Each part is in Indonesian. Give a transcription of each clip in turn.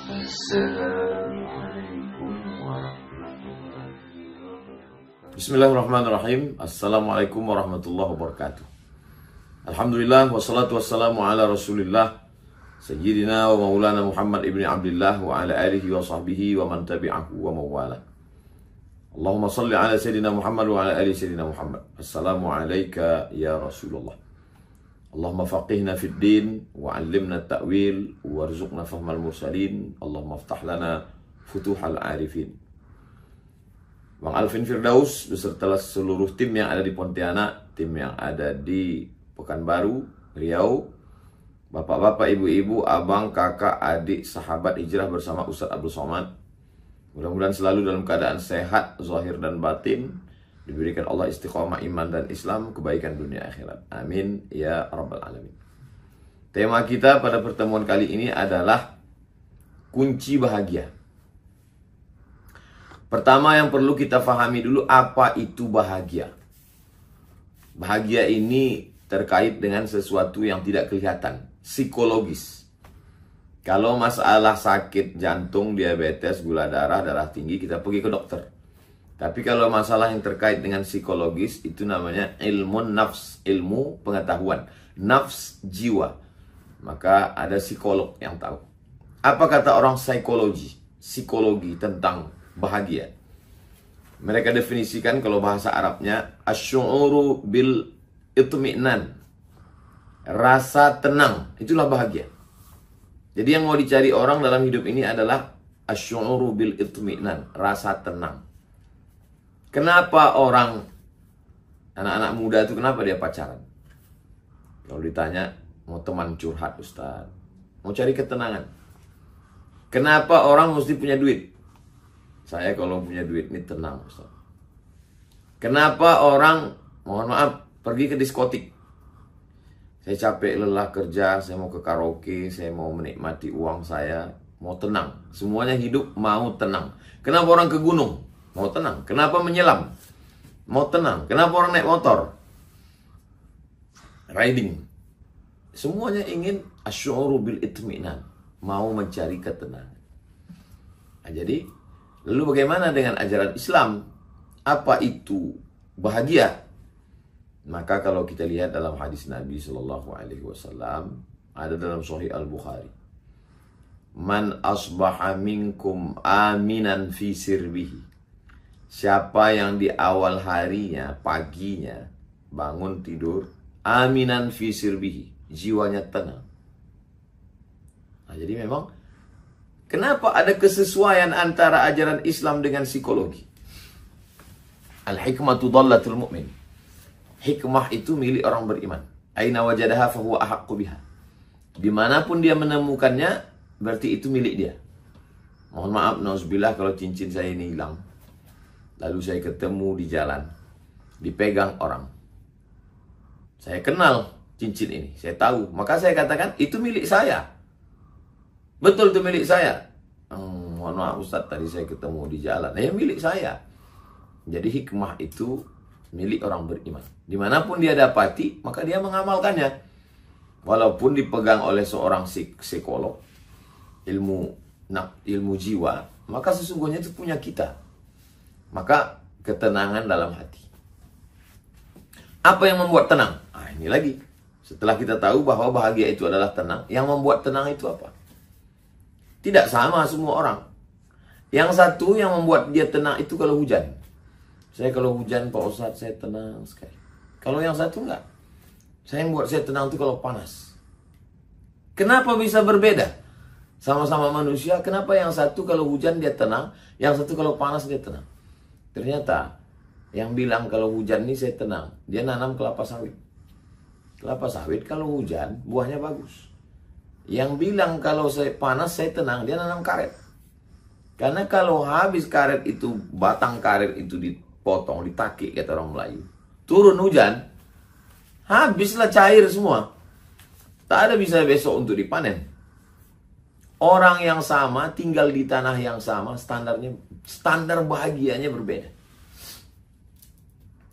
Assalamualaikum warahmatullahi wabarakatuh. Bismillahirrahmanirrahim. Assalamualaikum warahmatullahi wabarakatuh. Alhamdulillah wassalatu wassalamu ala Rasulillah Sayyidina wa Maulana Muhammad ibn Abdullah wa ala alihi wa sahbihi wa man tabi'ahu wa mawala. Allahumma salli ala Sayyidina Muhammad wa ala ali Sayyidina Muhammad. Assalamu alayka ya Rasulullah. Allahumma faqihna fid din wa 'allimna at-ta'wil warzuqna fahmal mursalin. Allahumma aftah lana futuhal arifin. Bang Alvin Firdaus beserta seluruh tim yang ada di Pontianak, tim yang ada di Pekanbaru, Riau, bapak-bapak, ibu-ibu, abang, kakak, adik, sahabat hijrah bersama Ustadz Abdul Somad. Mudah-mudahan selalu dalam keadaan sehat, zahir dan batin, diberikan Allah istiqomah iman dan Islam, kebaikan dunia akhirat. Amin ya rabbal alamin. Tema kita pada pertemuan kali ini adalah kunci bahagia. Pertama yang perlu kita pahami dulu, apa itu bahagia. Bahagia ini terkait dengan sesuatu yang tidak kelihatan, psikologis. Kalau masalah sakit jantung, diabetes, gula darah, darah tinggi, kita pergi ke dokter. Tapi kalau masalah yang terkait dengan psikologis, itu namanya ilmu nafs, ilmu pengetahuan, nafs jiwa. Maka ada psikolog yang tahu. Apa kata orang psikologi tentang bahagia? Mereka definisikan kalau bahasa Arabnya asy'uru bil itmi'nan, rasa tenang, itulah bahagia. Jadi yang mau dicari orang dalam hidup ini adalah asy'uru bil itmi'nan, rasa tenang. Kenapa orang, anak-anak muda itu kenapa dia pacaran? Kalau ditanya, mau teman curhat Ustaz, mau cari ketenangan. Kenapa orang mesti punya duit? Saya kalau punya duit ini tenang Ustaz. Kenapa orang, mohon maaf, pergi ke diskotik? Saya capek lelah kerja, saya mau ke karaoke, saya mau menikmati uang saya, mau tenang. Semuanya hidup mau tenang. Kenapa orang ke gunung? Mau tenang. Kenapa menyelam? Mau tenang. Kenapa orang naik motor? Riding. Semuanya ingin asy'uru bil itmi'nan, mau mencari ketenangan. Nah, jadi, lalu bagaimana dengan ajaran Islam? Apa itu bahagia? Maka kalau kita lihat dalam hadis Nabi Shallallahu Alaihi Wasallam, ada dalam Sahih Al-Bukhari, man asbaha minkum aminan fi sirbihi. Siapa yang di awal harinya, paginya, bangun tidur, aminan fi sirbihi, jiwanya tenang. Nah, jadi memang, kenapa ada kesesuaian antara ajaran Islam dengan psikologi? Al-hikmatu dhallatul mu'min. Hikmah itu milik orang beriman. Aina wajadaha fahuwa ahaqqu biha. Dimanapun dia menemukannya, berarti itu milik dia. Mohon maaf, nauzubillah, kalau cincin saya ini hilang, lalu saya ketemu di jalan, dipegang orang, saya kenal cincin ini, saya tahu, maka saya katakan itu milik saya. Betul itu milik saya. Mohon maaf Ustaz, tadi saya ketemu di jalan, ya milik saya. Jadi hikmah itu milik orang beriman. Dimanapun dia dapati, maka dia mengamalkannya. Walaupun dipegang oleh seorang psikolog, ilmu jiwa, maka sesungguhnya itu punya kita. Maka ketenangan dalam hati. Apa yang membuat tenang? Nah, ini lagi. Setelah kita tahu bahwa bahagia itu adalah tenang, yang membuat tenang itu apa? Tidak sama semua orang. Yang satu yang membuat dia tenang itu kalau hujan. Saya kalau hujan, Pak Ustadz, saya tenang sekali. Kalau yang satu enggak. Saya yang buat saya tenang itu kalau panas. Kenapa bisa berbeda? Sama-sama manusia, kenapa yang satu kalau hujan dia tenang, yang satu kalau panas dia tenang? Ternyata yang bilang kalau hujan ini saya tenang, dia nanam kelapa sawit. Kelapa sawit kalau hujan buahnya bagus. Yang bilang kalau saya panas saya tenang, dia nanam karet. Karena kalau habis karet itu, batang karet itu dipotong, ditakik kata orang Melayu, turun hujan, habislah cair semua. Tak ada bisa besok untuk dipanen. Orang yang sama, tinggal di tanah yang sama, standar bahagianya berbeda.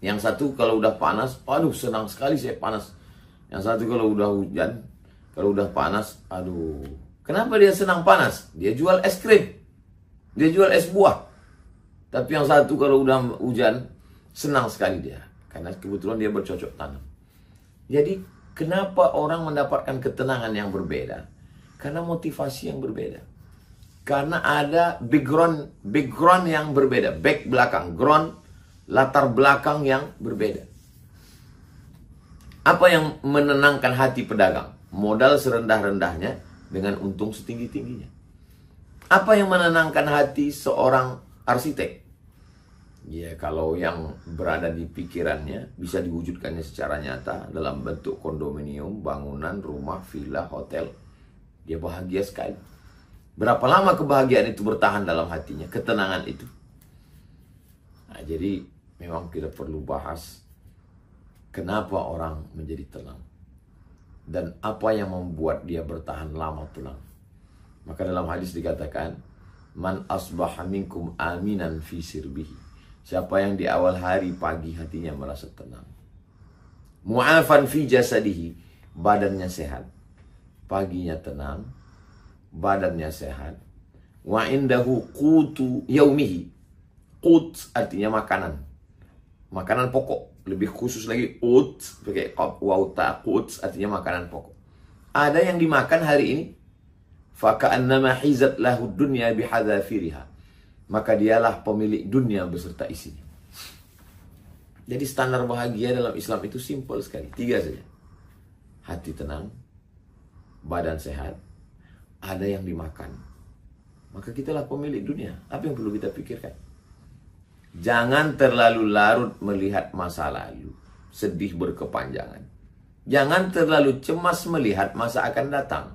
Yang satu kalau udah panas, aduh senang sekali saya panas. Yang satu kalau udah hujan, kalau udah panas, aduh Kenapa dia senang panas? Dia jual es krim. Dia jual es buah. Tapi yang satu kalau udah hujan, senang sekali dia. Karena kebetulan dia bercocok tanam. Jadi, kenapa orang mendapatkan ketenangan yang berbeda? Karena motivasi yang berbeda. Karena ada background yang berbeda. Back belakang, ground, latar belakang yang berbeda. Apa yang menenangkan hati pedagang? Modal serendah-rendahnya dengan untung setinggi-tingginya. Apa yang menenangkan hati seorang arsitek? Ya, kalau yang berada di pikirannya bisa diwujudkannya secara nyata dalam bentuk kondominium, bangunan, rumah, villa, hotel. Dia bahagia sekali. Berapa lama kebahagiaan itu bertahan dalam hatinya, ketenangan itu? Nah, jadi memang kita perlu bahas kenapa orang menjadi tenang. Dan apa yang membuat dia bertahan lama tenang. Maka dalam hadis dikatakan, Man asbaha minkum aminan fi sirbihi. Siapa yang di awal hari pagi hatinya merasa tenang. Mu'afan fi jasadihi. Badannya sehat. Paginya tenang. Badannya sehat. Wa indahu qutu yaumihi. Qut artinya makanan. Makanan pokok. Lebih khusus lagi ut. Pakai wauta. Qut artinya makanan pokok. Ada yang dimakan hari ini. Faka'annama hizat lahu dunya bihadafiriha. Maka dialah pemilik dunia beserta isinya. Jadi standar bahagia dalam Islam itu simpel sekali. 3 saja. Hati tenang. Badan sehat. Ada yang dimakan. Maka kitalah pemilik dunia. Apa yang perlu kita pikirkan? Jangan terlalu larut melihat masa lalu. Sedih berkepanjangan. Jangan terlalu cemas melihat masa akan datang.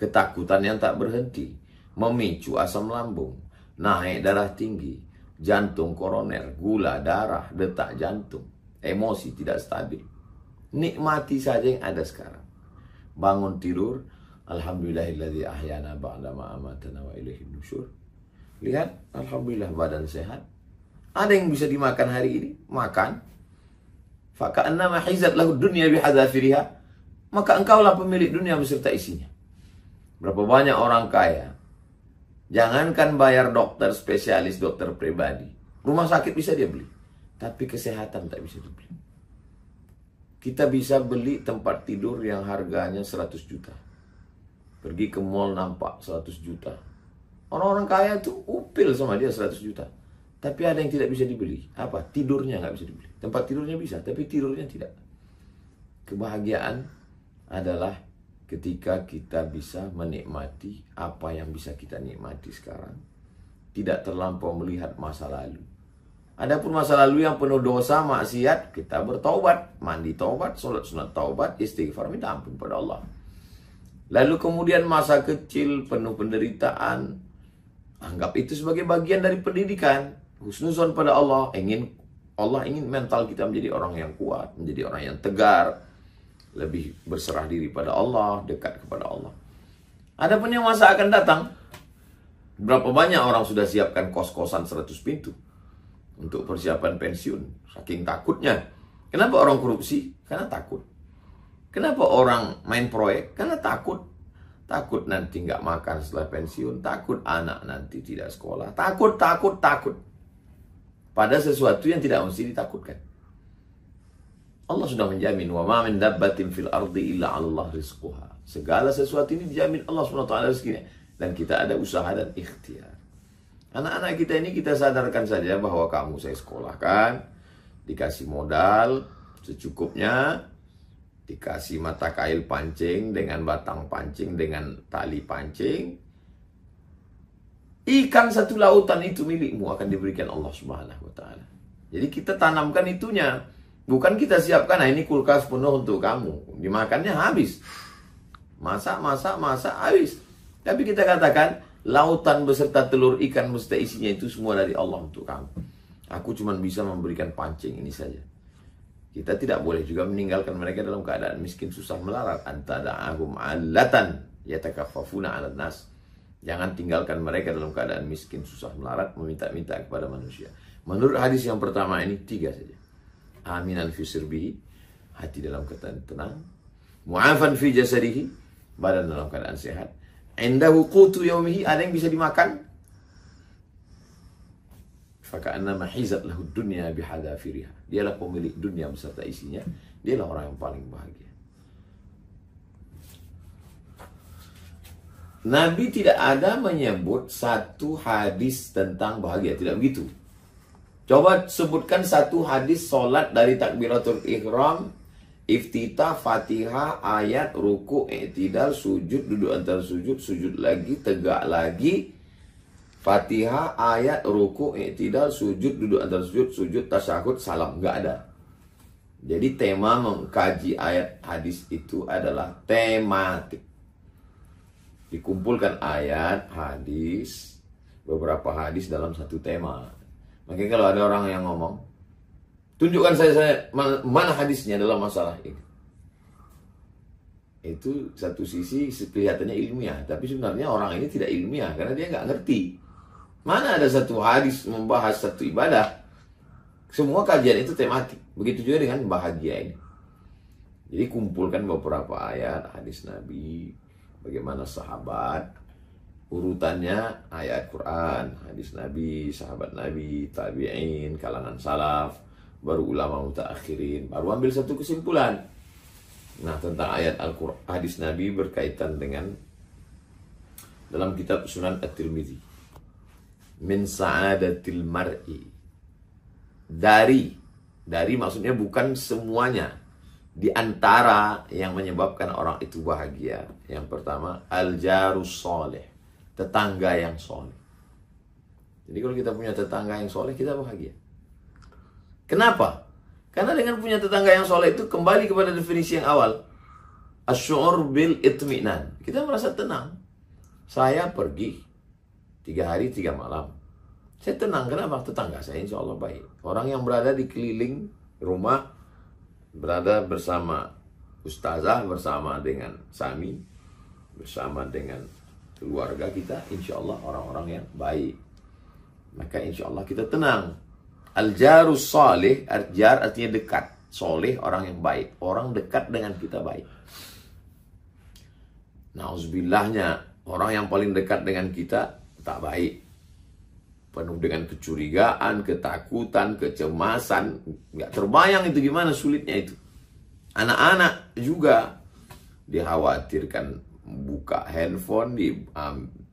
Ketakutan yang tak berhenti. Memicu asam lambung. Naik darah tinggi, jantung koroner, gula darah, detak jantung, emosi tidak stabil. Nikmati saja yang ada sekarang. Bangun tidur, alhamdulillahilladzi ahyana ba'dama amatana wa ilaihin nusyur. Lihat, alhamdulillah badan sehat. Ada yang bisa dimakan hari ini? Makan. Faka'annama hizat lahu dunya bihadzafiriha. Maka engkaulah pemilik dunia beserta isinya. Berapa banyak orang kaya? Jangankan bayar dokter spesialis, dokter pribadi. Rumah sakit bisa dia beli. Tapi kesehatan tak bisa dibeli. Kita bisa beli tempat tidur yang harganya 100 juta. Pergi ke mall nampak 100 juta. Orang-orang kaya tuh upil sama dia 100 juta. Tapi ada yang tidak bisa dibeli. Apa? Tidurnya nggak bisa dibeli. Tempat tidurnya bisa, tapi tidurnya tidak. Kebahagiaan adalah ketika kita bisa menikmati apa yang bisa kita nikmati sekarang. Tidak terlampau melihat masa lalu. Adapun masa lalu yang penuh dosa, maksiat, kita bertaubat. Mandi taubat, sholat sunat taubat, istighfar, minta ampun pada Allah. Lalu kemudian masa kecil penuh penderitaan. Anggap itu sebagai bagian dari pendidikan. Husnuzon pada Allah. Allah ingin mental kita menjadi orang yang kuat. Menjadi orang yang tegar. Lebih berserah diri pada Allah, dekat kepada Allah. Adapun yang masa akan datang, berapa banyak orang sudah siapkan kos-kosan 100 pintu untuk persiapan pensiun, saking takutnya. Kenapa orang korupsi? Karena takut. Kenapa orang main proyek? Karena takut. Takut nanti nggak makan setelah pensiun, takut anak nanti tidak sekolah, takut. Pada sesuatu yang tidak mesti ditakutkan. Allah sudah menjamin, wa ma min dabbatin fil ardi illa 'ala Allah rizquha. Segala sesuatu ini dijamin Allah SWT rezekinya, dan kita ada usaha dan ikhtiar. Anak-anak kita ini kita sadarkan saja bahwa kamu saya sekolahkan, dikasih modal secukupnya, dikasih mata kail pancing dengan batang pancing dengan tali pancing. Ikan satu lautan itu milikmu akan diberikan Allah Subhanahu wa taala. Jadi kita tanamkan itunya. Bukan kita siapkan, nah ini kulkas penuh untuk kamu. Dimakannya habis. Masak, habis. Tapi kita katakan, lautan beserta telur ikan beserta isinya itu semua dari Allah untuk kamu. Aku cuma bisa memberikan pancing ini saja. Kita tidak boleh juga meninggalkan mereka dalam keadaan miskin, susah, melarat. Antada'ahum 'allatan yatakaffafuna 'alan nas. Jangan tinggalkan mereka dalam keadaan miskin, susah, melarat, meminta-minta kepada manusia. Menurut hadis yang pertama ini 3 saja. Aminan fi sirbihi, hati dalam keadaan tenang. Mu'afan fi jasadihi, badan dalam keadaan sehat. Indahu qutu yaumihi, ada yang bisa dimakan. Faka'annama hizat lahu dunya bihadafiriha. Dialah pemilik dunia beserta isinya. Dialah orang yang paling bahagia. Nabi tidak ada menyebut satu hadis tentang bahagia. Tidak begitu. Coba sebutkan satu hadis solat dari takbiratul ihram, iftitah, fatihah, ayat, ruku, i'tidal, sujud, duduk antara sujud, sujud lagi, tegak lagi, fatihah, ayat, ruku, i'tidal, sujud, duduk antara sujud, sujud, tasyahud, salam. Nggak ada. Jadi tema mengkaji ayat hadis itu adalah tematik. Dikumpulkan ayat, hadis, beberapa hadis dalam satu tema. Makanya kalau ada orang yang ngomong, tunjukkan saya mana hadisnya dalam masalah ini. Itu satu sisi kelihatannya ilmiah, tapi sebenarnya orang ini tidak ilmiah karena dia nggak ngerti. Mana ada satu hadis membahas satu ibadah. Semua kajian itu tematik. Begitu juga dengan bahagia ini. Jadi kumpulkan beberapa ayat hadis Nabi, bagaimana sahabat, urutannya ayat Quran, hadis Nabi, sahabat Nabi, tabi'in, kalangan salaf, baru ulama mutaakhirin, baru ambil satu kesimpulan. Nah, tentang ayat Al-Quran, hadis Nabi berkaitan dengan dalam kitab Sunan At-Tirmidzi. Min sa'adatil mar'i. Dari maksudnya bukan semuanya. Di antara yang menyebabkan orang itu bahagia. Yang pertama, al-jarus soleh. Tetangga yang soleh. Jadi kalau kita punya tetangga yang soleh, kita bahagia. Kenapa? Karena dengan punya tetangga yang soleh itu kembali kepada definisi yang awal. Asy'ur bil itminan. Kita merasa tenang. Saya pergi 3 hari 3 malam. Saya tenang. Kenapa? Tetangga saya insya Allah baik. Orang yang berada di keliling rumah, berada bersama ustazah, bersama dengan Sami, bersama dengan keluarga kita, insya Allah orang-orang yang baik. Maka insya Allah kita tenang. Al-jarus salih, jar artinya dekat. Soleh orang yang baik. Orang dekat dengan kita baik. Naudzubillahnya, orang yang paling dekat dengan kita tak baik. Penuh dengan kecurigaan, ketakutan, kecemasan. Nggak terbayang itu gimana sulitnya itu. Anak-anak juga dikhawatirkan buka handphone,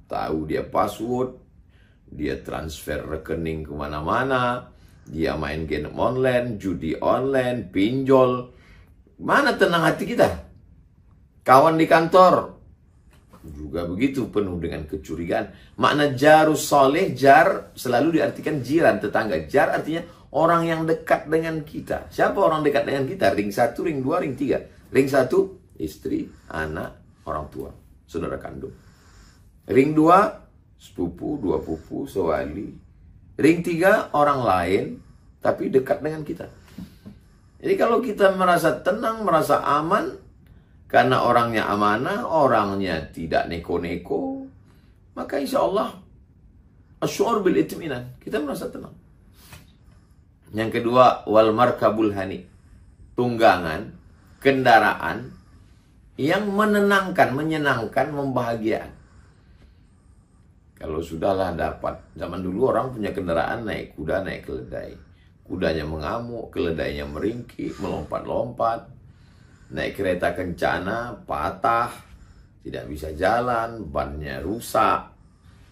tahu dia password, dia transfer rekening kemana-mana, dia main game online, judi online, pinjol. Mana tenang hati kita? Kawan di kantor juga begitu, penuh dengan kecurigaan. Makna jarus soleh, jar selalu diartikan jiran, tetangga. Jar artinya orang yang dekat dengan kita. Siapa orang dekat dengan kita? Ring 1, ring 2, ring 3. Ring 1, istri, anak, orang tua, saudara kandung. Ring 2, sepupu, 2 pupu, sewali. Ring 3, orang lain, tapi dekat dengan kita. Jadi kalau kita merasa tenang, merasa aman, karena orangnya amanah, orangnya tidak neko-neko, maka insya Allah asy'ur bil itminan, kita merasa tenang. Yang kedua, wal markabul hani, tunggangan, kendaraan yang menenangkan, menyenangkan, membahagiakan. Kalau sudahlah dapat, zaman dulu orang punya kendaraan naik kuda, naik keledai. Kudanya mengamuk, keledainya meringkik, melompat-lompat. Naik kereta kencana, patah, tidak bisa jalan, bannya rusak.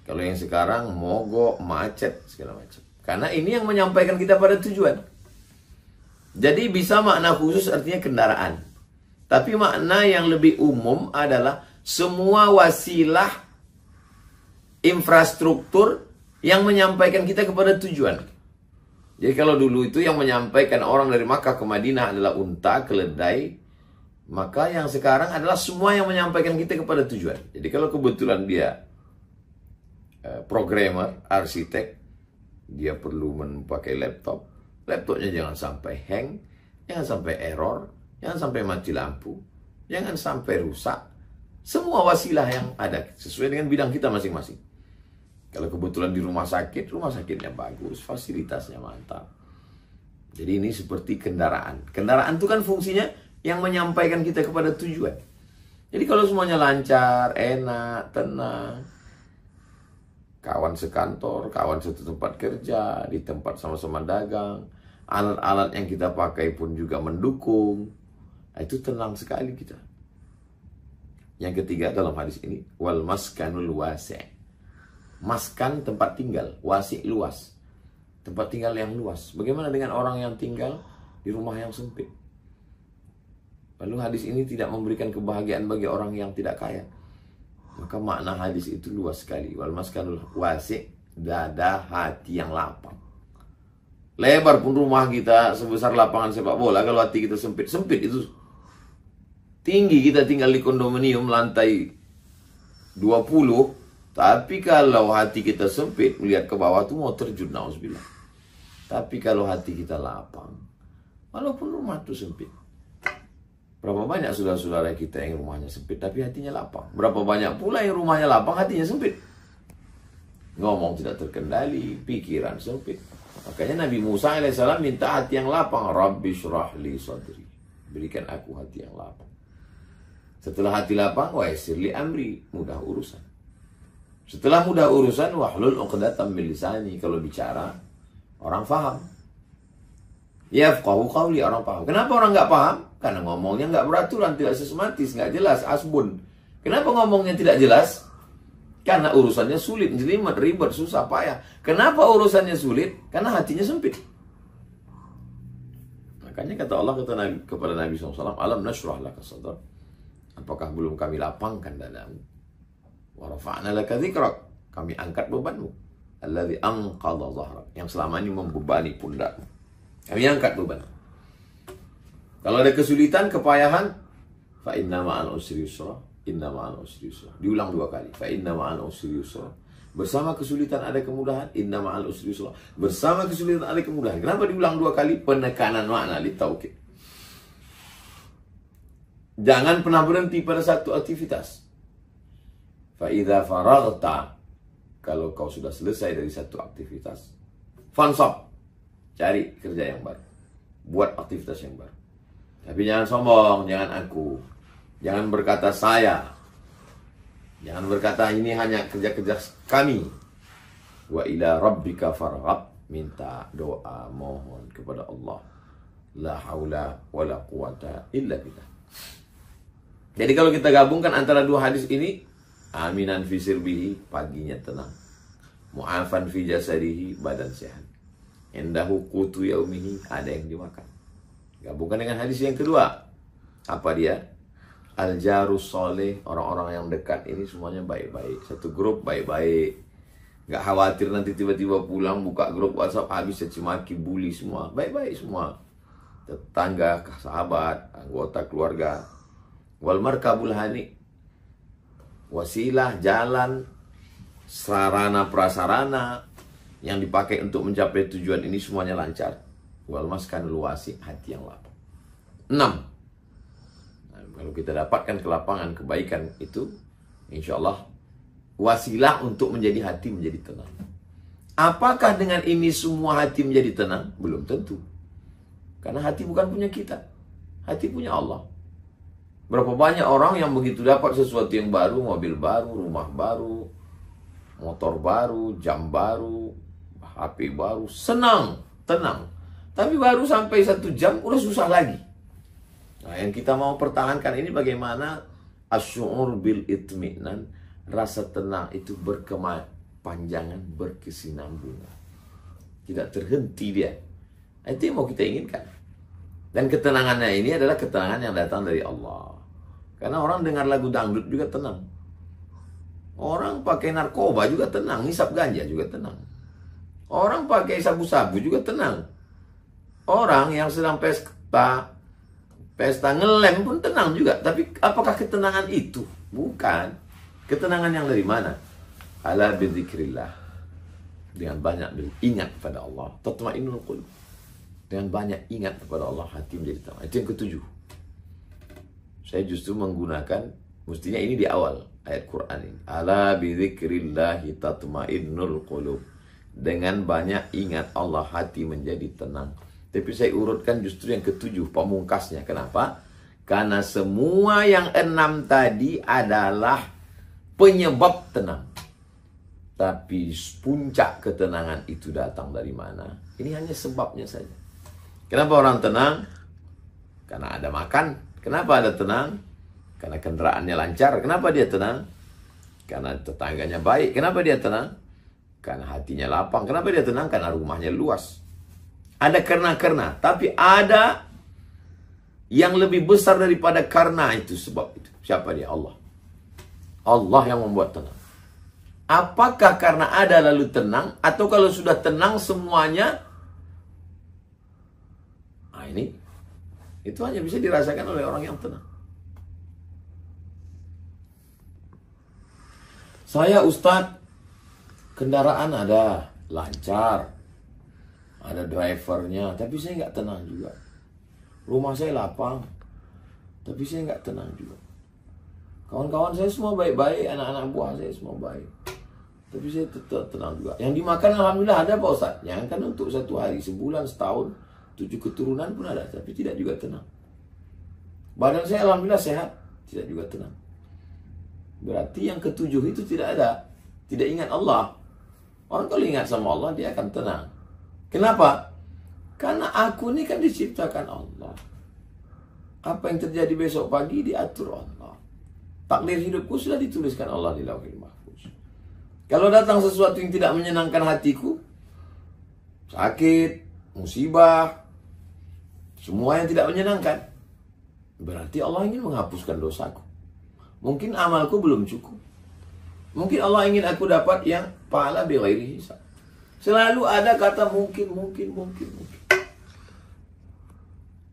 Kalau yang sekarang mogok, macet, segala macam. Karena ini yang menyampaikan kita pada tujuan. Jadi bisa makna khusus artinya kendaraan. Tapi makna yang lebih umum adalah semua wasilah infrastruktur yang menyampaikan kita kepada tujuan. Jadi kalau dulu itu yang menyampaikan orang dari Makkah ke Madinah adalah unta, keledai, maka yang sekarang adalah semua yang menyampaikan kita kepada tujuan. Jadi kalau kebetulan dia programmer, arsitek, dia perlu memakai laptop. Laptopnya jangan sampai hang, jangan sampai error, jangan sampai mati lampu, jangan sampai rusak. Semua wasilah yang ada sesuai dengan bidang kita masing-masing. Kalau kebetulan di rumah sakitnya bagus, fasilitasnya mantap. Jadi ini seperti kendaraan. Kendaraan itu kan fungsinya yang menyampaikan kita kepada tujuan. Jadi kalau semuanya lancar, enak, tenang, kawan sekantor, kawan satu tempat kerja, di tempat sama-sama dagang, alat-alat yang kita pakai pun juga mendukung, itu tenang sekali kita. Yang ketiga dalam hadis ini, wal maskanul wasi'. Maskan tempat tinggal, wasi' luas. Tempat tinggal yang luas. Bagaimana dengan orang yang tinggal di rumah yang sempit? Lalu hadis ini tidak memberikan kebahagiaan bagi orang yang tidak kaya. Maka makna hadis itu luas sekali. Wal maskanul wasi', dada hati yang lapang. Lebar pun rumah kita sebesar lapangan sepak bola, kalau hati kita sempit, sempit itu. Tinggi kita tinggal di kondominium lantai 20, tapi kalau hati kita sempit, melihat ke bawah tuh mau terjun, nauzubillah. Tapi kalau hati kita lapang, walaupun rumah itu sempit. Berapa banyak saudara-saudara kita yang rumahnya sempit tapi hatinya lapang. Berapa banyak pula yang rumahnya lapang hatinya sempit. Ngomong tidak terkendali, pikiran sempit. Makanya Nabi Musa alaihissalam minta hati yang lapang. Rabbi syrah li sadri. Berikan aku hati yang lapang. Setelah hati lapang, wa yassir li amri. Mudah urusan. Setelah mudah urusan, wahlul 'uqdatam min lisani. Kalau bicara, orang faham. Yafqahu qawli, orang paham. Kenapa orang nggak paham? Karena ngomongnya nggak beraturan, tidak sistematis, nggak jelas, asbun. Kenapa ngomongnya tidak jelas? Karena urusannya sulit, jelimet, ribet, susah, payah. Kenapa urusannya sulit? Karena hatinya sempit. Makanya kata Allah kepada Nabi SAW, alam nashrah laka sadrak. Apakah belum kami lapangkan dadamu? Wa rafa'na laka dzikrak. Kami angkat bebanmu. Alladzi anqadha dhahrak. Yang selama ini membebani pundakmu. Kami angkat beban. Kalau ada kesulitan, kepayahan, fa inna ma'al usri yusra, inna ma'al usri yusra. Diulang 2 kali. Fa inna ma'al usri yusra. Bersama kesulitan ada kemudahan, inna ma'al usri yusra. Bersama kesulitan ada kemudahan. Kenapa diulang 2 kali? Penekanan makna li taukid. Jangan pernah berhenti pada satu aktivitas. Fa idza faraghta, kalau kau sudah selesai dari satu aktivitas, fansab, cari kerja yang baru. Buat aktivitas yang baru. Tapi jangan sombong, jangan aku. Jangan berkata saya. Jangan berkata ini hanya kerja-kerja kami. Wa ila rabbika farghab. Minta doa, mohon kepada Allah. La haula wa la quwata illa billah. Jadi kalau kita gabungkan antara 2 hadis ini, aminan fi sirbihi, paginya tenang. Mu'afan fi jasadihi, badan sehat. Indahu qutu yaumihi, ada yang dimakan. Gabungkan dengan hadis yang kedua. Apa dia? Al-jarus soleh, orang-orang yang dekat ini semuanya baik-baik. Satu grup baik-baik. Gak khawatir nanti tiba-tiba pulang buka grup WhatsApp habis cacimaki, bully semua. Baik-baik semua. Tetangga, sahabat, anggota keluarga. Wal markabul hani. Wasilah, jalan, sarana prasarana yang dipakai untuk mencapai tujuan ini semuanya lancar. Wal maskanul wasi', hati yang lapang. 6. Nah, kalau kita dapatkan kelapangan, kebaikan itu, insya Allah wasilah untuk menjadi hati menjadi tenang. Apakah dengan ini semua hati menjadi tenang? Belum tentu. Karena hati bukan punya kita. Hati punya Allah. Berapa banyak orang yang begitu dapat sesuatu yang baru, mobil baru, rumah baru, motor baru, jam baru, HP baru, senang, tenang. Tapi baru sampai 1 jam udah susah lagi. Nah, yang kita mau pertahankan ini bagaimana asy'ur bil itminan, rasa tenang itu berkepanjangan, berkesinambungan. Tidak terhenti dia. Itu yang mau kita inginkan. Dan ketenangannya ini adalah ketenangan yang datang dari Allah. Karena orang dengar lagu dangdut juga tenang. Orang pakai narkoba juga tenang, ngisap ganja juga tenang. Orang pakai sabu-sabu juga tenang. Orang yang sedang pesta ngelem pun tenang juga. Tapi apakah ketenangan itu? Bukan. Ketenangan yang dari mana? Ala bidzikrillah. Dengan banyak ingat kepada Allah. Tatma'innul qulub. Dengan banyak ingat kepada Allah, hati menjadi tenang. Itu yang ke-7. Saya justru menggunakan, mestinya ini di awal ayat Quran ini. Ala bidzikrillahi tatma'innul qulub. Dengan banyak ingat Allah, hati menjadi tenang. Tapi saya urutkan justru yang ke-7, pamungkasnya. Kenapa? Karena semua yang 6 tadi adalah penyebab tenang. Tapi puncak ketenangan itu datang dari mana? Ini hanya sebabnya saja. Kenapa orang tenang? Karena ada makan. Kenapa ada tenang? Karena kendaraannya lancar. Kenapa dia tenang? Karena tetangganya baik. Kenapa dia tenang? Karena hatinya lapang. Kenapa dia tenang? Karena rumahnya luas. Ada karena. Tapi ada yang lebih besar daripada karena itu, sebab itu. Siapa dia? Allah. Allah yang membuat tenang. Apakah karena ada lalu tenang, atau kalau sudah tenang semuanya? Nah ini, itu hanya bisa dirasakan oleh orang yang tenang. Saya Ustadz, kendaraan ada, lancar, ada drivernya, tapi saya nggak tenang juga. Rumah saya lapang, tapi saya nggak tenang juga. Kawan-kawan saya semua baik-baik, anak-anak buah saya semua baik, tapi saya tetap tenang juga. Yang dimakan alhamdulillah ada Pak Ustadz. Yang kan untuk 1 hari, sebulan, setahun, 7 keturunan pun ada, tapi tidak juga tenang. Badan saya alhamdulillah sehat, tidak juga tenang. Berarti yang ke-7 itu tidak ada, tidak ingat Allah. Orang kalau ingat sama Allah, dia akan tenang. Kenapa? Karena aku ini kan diciptakan Allah. Apa yang terjadi besok pagi diatur Allah. Takdir hidupku sudah dituliskan Allah di Lauhul Mahfuz. Kalau datang sesuatu yang tidak menyenangkan hatiku, sakit, musibah, semua yang tidak menyenangkan, berarti Allah ingin menghapuskan dosaku. Mungkin amalku belum cukup. Mungkin Allah ingin aku dapat yang pahala bighairi hisab. Selalu ada kata mungkin.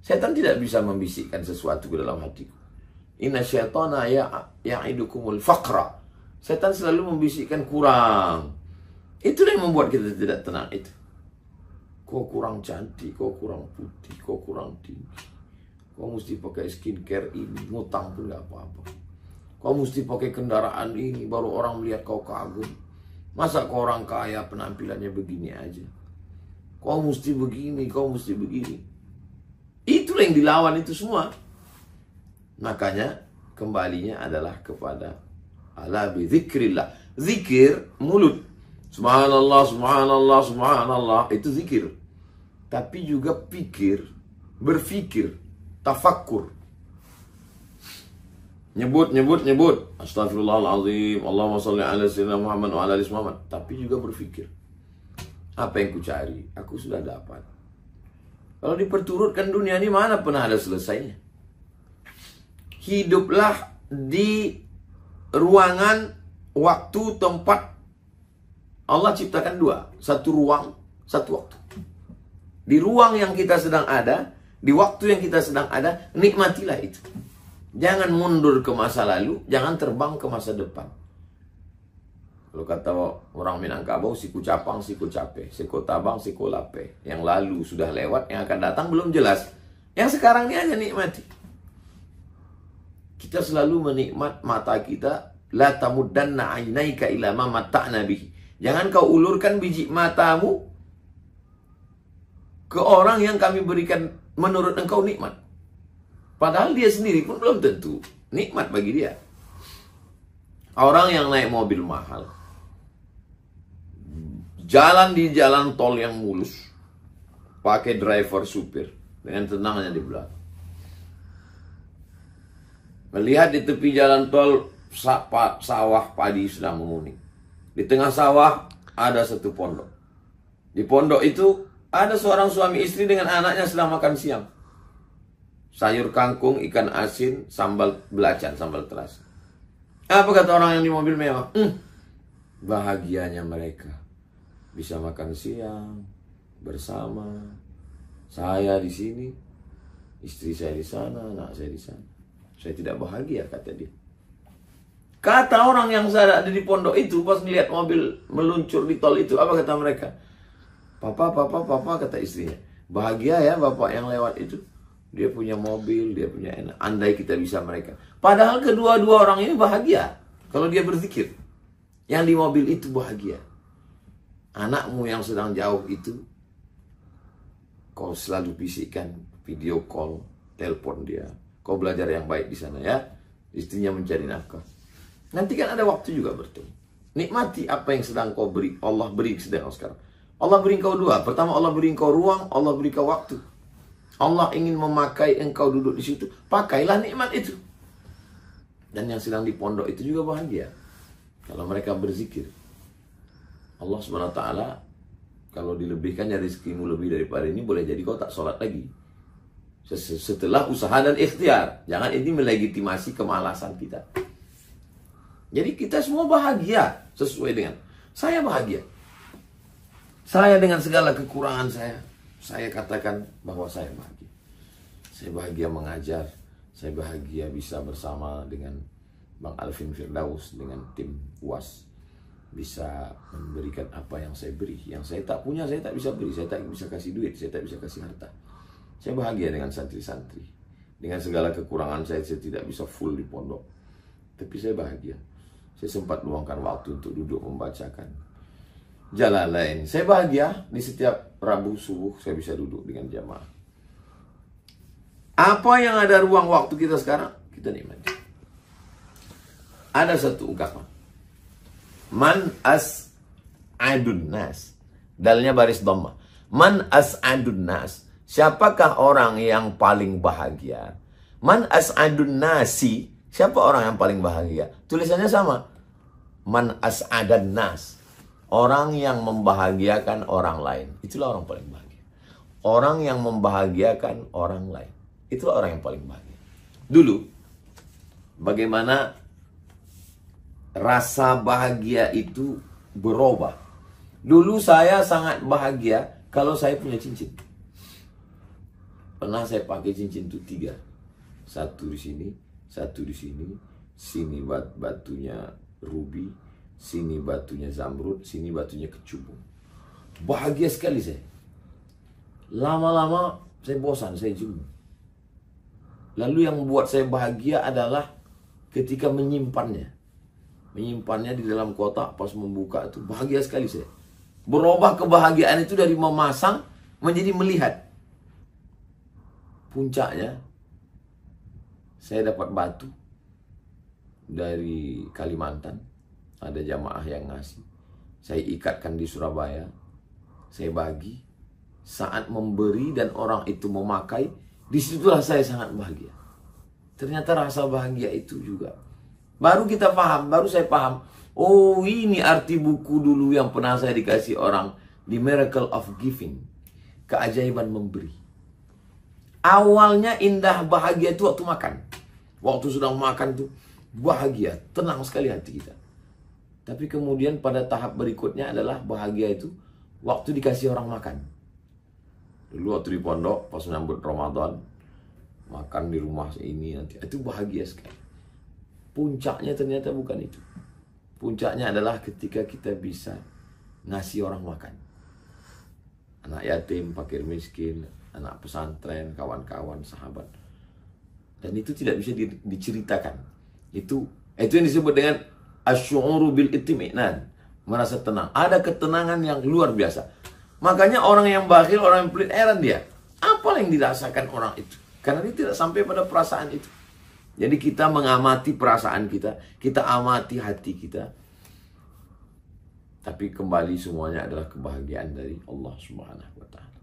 Setan tidak bisa membisikkan sesuatu ke dalam hatiku. Inna syaitana ya'idukumul faqra. Setan selalu membisikkan kurang. Itulah yang membuat kita tidak tenang itu. Kau kurang cantik, kau kurang putih, kau kurang tinggi. Kau mesti pakai skincare ini, ngutang pun gak apa-apa. Kau mesti pakai kendaraan ini, baru orang melihat kau kagum. Masa kau orang kaya penampilannya begini aja? Kau mesti begini, kau mesti begini. Itulah yang dilawan itu semua. Makanya kembalinya adalah kepada ala bi dzikrillah. Zikir mulut. Subhanallah, subhanallah, subhanallah. Itu zikir. Tapi juga pikir, berfikir, tafakkur. Nyebut. Astagfirullahaladzim. Allahumma salli ala sayyidina Muhammad wa ala ali Muhammad. Tapi juga berfikir. Apa yang ku cari? Aku sudah dapat. Kalau diperturutkan dunia ini mana pernah ada selesainya. Hiduplah di ruangan, waktu, tempat. Allah ciptakan 2. Satu ruang, satu waktu. Di ruang yang kita sedang ada, di waktu yang kita sedang ada, nikmatilah itu. Jangan mundur ke masa lalu, jangan terbang ke masa depan. Kalau kata orang Minangkabau, siku capang, siku cape, siku tabang, siku lape. Yang lalu sudah lewat, yang akan datang belum jelas. Yang sekarang ini aja nikmati. Kita selalu menikmat mata kita. La tamuddanna ainaika ila ma mata'na bihi. Jangan kau ulurkan biji matamu ke orang yang kami berikan menurut engkau nikmat. Padahal dia sendiri pun belum tentu nikmat bagi dia. Orang yang naik mobil mahal, jalan di jalan tol yang mulus, pakai driver supir dengan tenangnya di belakang. Melihat di tepi jalan tol sawah padi sedang menguning. Di tengah sawah ada satu pondok. Di pondok itu ada seorang suami istri dengan anaknya sedang makan siang. Sayur kangkung, ikan asin, sambal belacan, sambal terasi. Apa kata orang yang di mobil mewah? Bahagianya mereka bisa makan siang bersama. Saya di sini, istri saya di sana, anak saya di sana. Saya tidak bahagia, kata dia. Kata orang yang ada di pondok itu, pas ngeliat mobil meluncur di tol itu, apa kata mereka? Papa, kata istrinya. Bahagia ya bapak yang lewat itu. Dia punya mobil, dia punya enak. Andai kita bisa mereka. Padahal kedua-dua orang ini bahagia. Kalau dia berzikir. Yang di mobil itu bahagia. Anakmu yang sedang jauh itu, kau selalu bisikkan video call, telepon dia. kau belajar yang baik di sana ya. Istrinya mencari nafkah. Nanti kan ada waktu juga bertemu. Nikmati apa yang sedang kau beri. Allah beri sedang sekarang. Allah beri kau dua. Pertama, Allah beri kau ruang, Allah beri kau waktu. Allah ingin memakai engkau duduk di situ. Pakailah nikmat itu. Dan yang sedang di pondok itu juga bahagia. Kalau mereka berzikir. Allah SWT, kalau dilebihkannya rezekimu lebih daripada ini, boleh jadi kau tak sholat lagi. Setelah usaha dan ikhtiar. Jangan ini melegitimasi kemalasan kita. Jadi kita semua bahagia sesuai dengan saya bahagia. Saya dengan segala kekurangan saya katakan bahwa saya bahagia. Saya bahagia mengajar. Saya bahagia bisa bersama dengan Bang Alvin Firdaus, dengan tim UAS. Bisa memberikan apa yang saya beri. Yang saya tak punya, saya tak bisa beri. Saya tak bisa kasih duit, saya tak bisa kasih harta. Saya bahagia dengan santri-santri. Dengan segala kekurangan saya tidak bisa full di pondok. Tapi saya bahagia. Saya sempat luangkan waktu untuk duduk membacakan Jalalain. Saya bahagia di setiap Rabu subuh saya bisa duduk dengan jamaah. Apa yang ada ruang waktu kita sekarang, kita nikmati. Ada satu ungkapan. Man as'adun nas. Dalnya baris dhamma. Man as'adun nas. Siapakah orang yang paling bahagia? Man as'adun nasi. Siapa orang yang paling bahagia? Tulisannya sama. Man as'adan nas. Orang yang membahagiakan orang lain. Itulah orang paling bahagia. Orang yang membahagiakan orang lain. Itulah orang yang paling bahagia. Dulu, bagaimana rasa bahagia itu berubah. Dulu saya sangat bahagia kalau saya punya cincin. Pernah saya pakai cincin itu 3. Satu di sini, satu di sini. Sini batunya ruby, sini batunya zamrud, sini batunya kecubung. Bahagia sekali saya. Lama-lama saya bosan, saya jenuh. Lalu yang membuat saya bahagia adalah ketika menyimpannya. Menyimpannya di dalam kotak, pas membuka itu bahagia sekali saya. Berubah kebahagiaan itu dari memasang menjadi melihat. Puncaknya, saya dapat batu dari Kalimantan. Ada jamaah yang ngasih. Saya ikatkan di Surabaya. Saya bagi. Saat memberi dan orang itu memakai, disitulah saya sangat bahagia. Ternyata rasa bahagia itu juga. Baru kita paham, baru saya paham. Oh, ini arti buku dulu yang pernah saya dikasih orang. The Miracle of Giving. Keajaiban memberi. Awalnya indah bahagia itu waktu makan. Waktu sedang makan itu bahagia, tenang sekali hati kita. Tapi kemudian pada tahap berikutnya adalah bahagia itu waktu dikasih orang makan. Dulu waktu di pondok, pas menyambut Ramadan, makan di rumah ini nanti, itu bahagia sekali. Puncaknya ternyata bukan itu. Puncaknya adalah ketika kita bisa ngasih orang makan. Anak yatim, fakir miskin, anak pesantren, kawan-kawan, sahabat. Dan itu tidak bisa diceritakan. Itu yang disebut dengan asy'uru bil itmi'nan, merasa tenang. Ada ketenangan yang luar biasa. Makanya orang yang bakhil, orang yang pelit, heran dia. Apa yang dirasakan orang itu? Karena dia tidak sampai pada perasaan itu. Jadi kita mengamati perasaan kita, kita amati hati kita. Tapi kembali semuanya adalah kebahagiaan dari Allah Subhanahu wa ta'ala.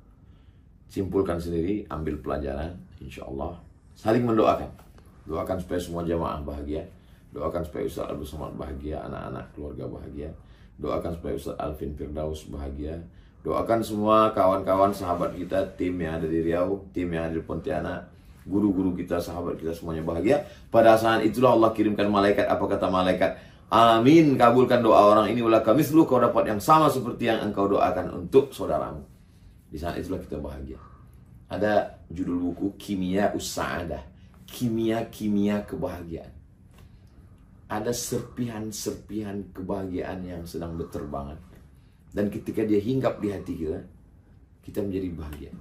Simpulkan sendiri, ambil pelajaran, insyaallah. Saling mendoakan. Doakan supaya semua jamaah bahagia. Doakan supaya Ustaz Abdul Somad bahagia, anak-anak keluarga bahagia. Doakan supaya Ustaz Alvin Firdaus bahagia. Doakan semua kawan-kawan sahabat kita, tim yang ada di Riau, tim yang ada di Pontianak, guru-guru kita, sahabat kita semuanya bahagia. Pada saat itulah Allah kirimkan malaikat. Apa kata malaikat? Amin, kabulkan doa orang ini. Wala kamislu, kau dapat yang sama seperti yang engkau doakan untuk saudaramu. Di saat itulah kita bahagia. Ada judul buku Kimia Us-Sa'adah, kimia kebahagiaan. Ada serpihan-serpihan kebahagiaan yang sedang berterbangan. Dan ketika dia hinggap di hati kita, kita menjadi bahagia.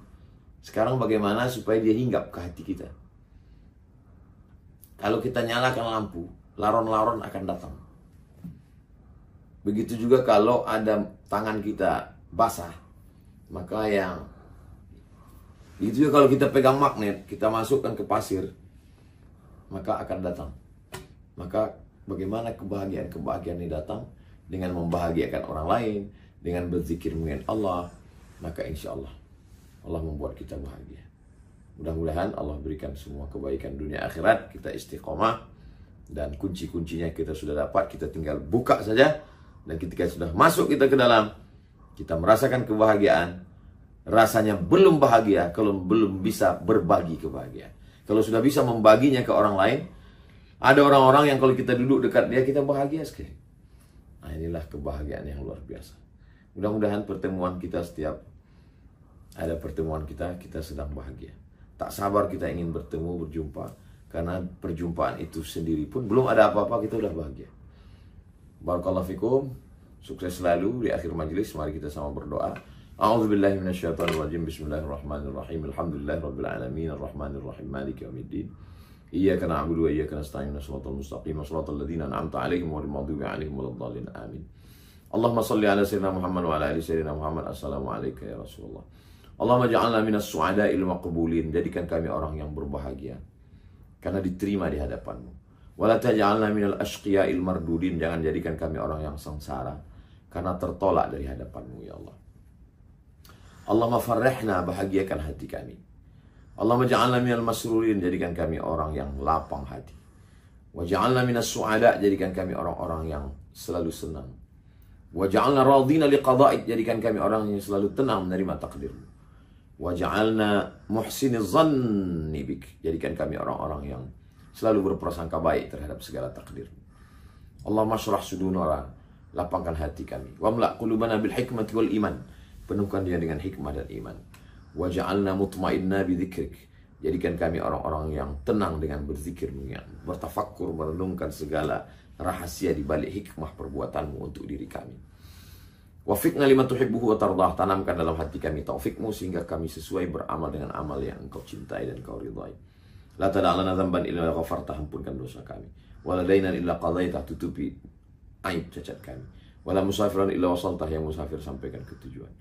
Sekarang bagaimana supaya dia hinggap ke hati kita? Kalau kita nyalakan lampu, laron-laron akan datang. Begitu juga kalau ada tangan kita basah, maka yang itu juga kalau kita pegang magnet, kita masukkan ke pasir, maka akan datang. Maka bagaimana kebahagiaan ini datang? Dengan membahagiakan orang lain, dengan berzikir mengingat Allah, maka insya Allah Allah membuat kita bahagia. Mudah-mudahan Allah berikan semua kebaikan dunia akhirat, kita istiqomah, dan kunci-kuncinya kita sudah dapat, kita tinggal buka saja. Dan ketika sudah masuk kita ke dalam, kita merasakan kebahagiaan. Rasanya belum bahagia kalau belum bisa berbagi kebahagiaan. Kalau sudah bisa membaginya ke orang lain, ada orang-orang yang kalau kita duduk dekat dia, kita bahagia sekali. Nah, inilah kebahagiaan yang luar biasa. Mudah-mudahan pertemuan kita, setiap ada pertemuan kita sedang bahagia. Tak sabar kita ingin bertemu, berjumpa. Karena perjumpaan itu sendiri pun belum ada apa-apa, kita udah bahagia. Barakallahu fikum. Sukses selalu di akhir majlis. Mari kita sama berdoa. A'udzubillahi minasyaitonirrajim. Bismillahirrahmanirrahim. Alhamdulillahirabbil alamin arrahmanirrahim maliki yaumiddin. Iyyaka na'budu wa iyyaka nasta'in. Shiratal mustaqim shiratal ladzina an'amta 'alaihim ghairil maghdubi 'alaihim waladdallin. Amin. Allahumma shalli ala sayyidina Muhammad wa ala ali sayyidina Muhammad. Assalamu alayka ya Rasulullah. Allahumma ja'alna minas su'ada'il maqbulin. Jadikan kami orang yang berbahagia karena diterima di hadapanmu. Wala taj'alna minal ashqiya'il mardudin. Jangan jadikan kami orang yang sengsara karena tertolak dari hadapanmu ya Allah. Allahumma farrihna, bahagiakan hati kami. Allahumma ja'alna minal masrurin. Jadikan kami orang yang lapang hati. Wa ja'alna minas su'ada. Jadikan kami orang-orang yang selalu senang. Wa ja'alna radina liqada'ik. Jadikan kami orang yang selalu tenang menerima takdirmu. Wa ja'alna muhsiniz zanni bik. Jadikan kami orang-orang yang selalu berprasangka baik terhadap segala takdir. Allahumma syrah sudunana, lapangkan hati kami. Wamla qulubana bil hikmati wal iman. Penuhkan dia dengan hikmah dan iman. Wa ja'alna mutmainna bi dzikrik. Jadikan kami orang-orang yang tenang dengan berzikir-Mu, yang bertafakkur, merenungkan segala rahasia di balik hikmah perbuatanmu untuk diri kami. Wafiqna lima tuhibbuhu wa tardah. Tanamkan dalam hati kami taufikmu sehingga kami sesuai beramal dengan amal yang Engkau cintai dan Engkau ridhai. La tada'lana dzamban illa ghafartah. Ampunkan dosa kami. Wala dainan illa qadaitah. Tutupi aib cacat kami. Wala musafiran illa wasaltah. Yang musafir sampaikan ke tujuan.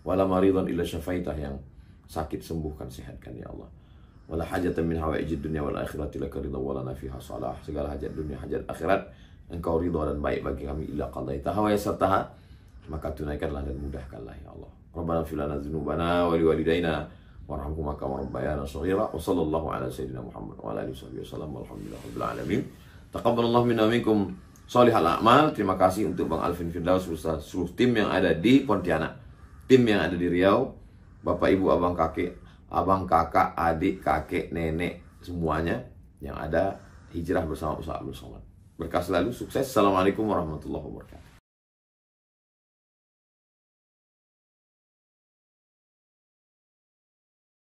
Wala maridan illa syafaitah. Yang sakit sembuhkan, sehatkan ya Allah. Wala hajatan min hawaijid dunya wal akhirati laka ridha wala nafiha salah. Segala hajat dunia, hajat akhirat Engkau ridha dan baik bagi kami. Illa qadaitah wa yasartaha. Maka tunaikanlah dan mudahkanlah ya Allah. Rabbana fil lana dzunubana wa liwalidayna warhamhuma kama rabbayana shaghira. Wa sallallahu ala sayyidina Muhammad wa ala alihi wasallam. Walhamdulillahirabbil alamin. Taqabbalallahu minna minkum shalihal a'mal. Terima kasih untuk Bang Alvin Firdaus beserta seluruh tim yang ada di Pontianak, tim yang ada di Riau, Bapak Ibu, abang kakak, adik, kakek, nenek, semuanya yang ada hijrah bersama Ustaz Abdul Somad. Berkah selalu, sukses. Assalamualaikum warahmatullahi wabarakatuh.